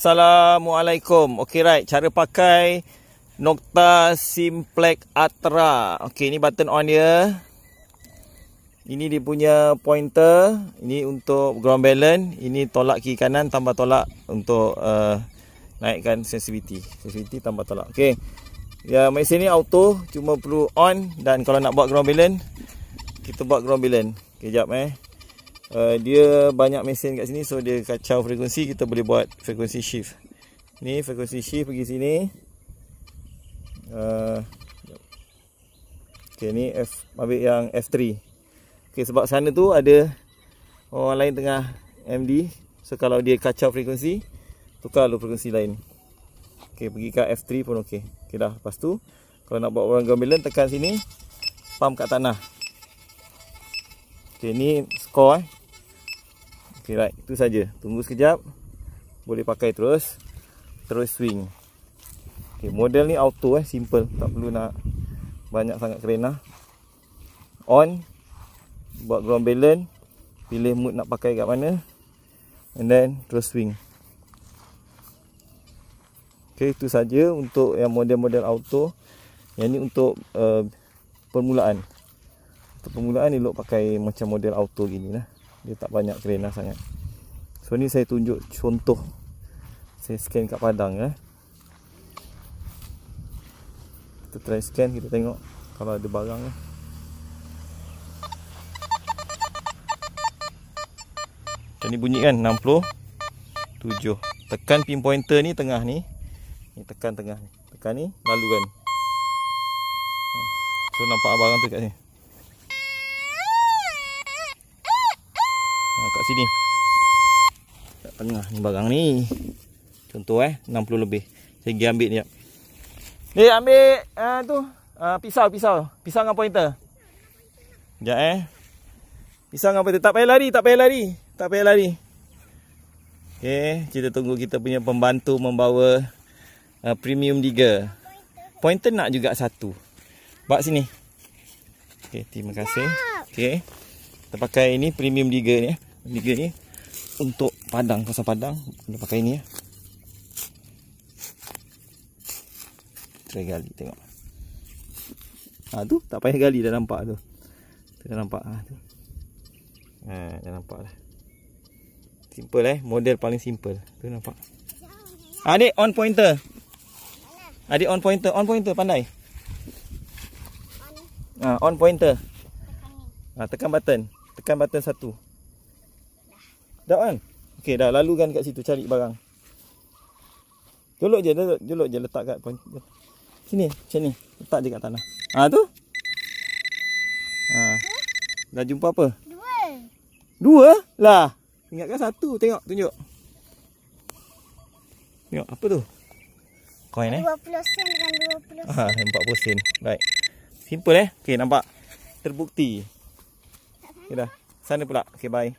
Assalamualaikum. Okey, right, cara pakai Nokta Simplex Ultra. Okey, ni button on dia. Ini dia punya pointer. Ini untuk ground balance. Ini tolak kiri kanan tambah tolak untuk naikkan sensitivity. Sensitivity tambah tolak. Okey. Ya, mesin ni auto, cuma perlu on. Dan kalau nak buat ground balance, kita buat ground balance. Okey, jap dia banyak mesin kat sini, so dia kacau frekuensi. Kita boleh buat frekuensi shift. Ni frekuensi shift pergi sini. Okey, ni ambil yang F3. Okey, sebab sana tu ada orang lain tengah MD. So kalau dia kacau frekuensi, tukar lu frekuensi lain. Okey, pergi ke F3 pun okey. Okey dah. Lepas tu kalau nak buat ground balance, tekan sini, pump kat tanah. Okey, ni skor Okey, right, itu saja. Tunggu sekejap. Boleh pakai terus swing. Okey, model ni auto simple, tak perlu nak banyak sangat kerena. On, buat ground balance, pilih mood nak pakai kat mana, and then terus swing. Okey, itu saja untuk yang model-model auto. Yang ni untuk permulaan. Untuk permulaan elok pakai macam model auto gini lah. Dia tak banyak kerena sangat. So ni saya tunjuk contoh. Saya scan kat padang Kita try scan, kita tengok kalau ada barang Macam ni bunyi kan, 67. Tekan pin pointer ni tengah ni. Ni tekan tengah ni. Tekan ni lalu kan. So nampak barang tu kat sini. Kat sini. Kat tengah ni barang ni. Contoh 60 lebih. Saya pergi ambil ni. Ni ambil tu pisau. Pisau dengan pointer. Sekejap Pisau dengan pointer. Tak payah lari. Okey, kita tunggu kita punya pembantu membawa premium digger. Pointer nak juga satu. Bawa sini. Okey, terima kasih. Okey. Kita pakai ini premium digger ni. Digger ni untuk padang, kawasan padang. Kita pakai ini Try gali tengok. Tu tak payah gali, dah nampak tu. Dah nampak tu. Dah nampak dah. Simple model paling simple. Tu nampak. Adik on pointer. Adik on pointer pandai. On pointer. Tekan button 1. Dah on. Okey, dah lalukan kat situ cari barang. Jolok je letak kat pointer. Sini, macam ni. Letak je kat tanah. Tu. Dah jumpa apa? 2. Lah. Ingatkan 1. Tengok, tunjuk. Tengok apa tu? Koin 20 sen dengan 20 sen. 40 sen. Baik. Simple Okey, nampak. Terbukti. Okey dah. Sana pula. Okey, bye.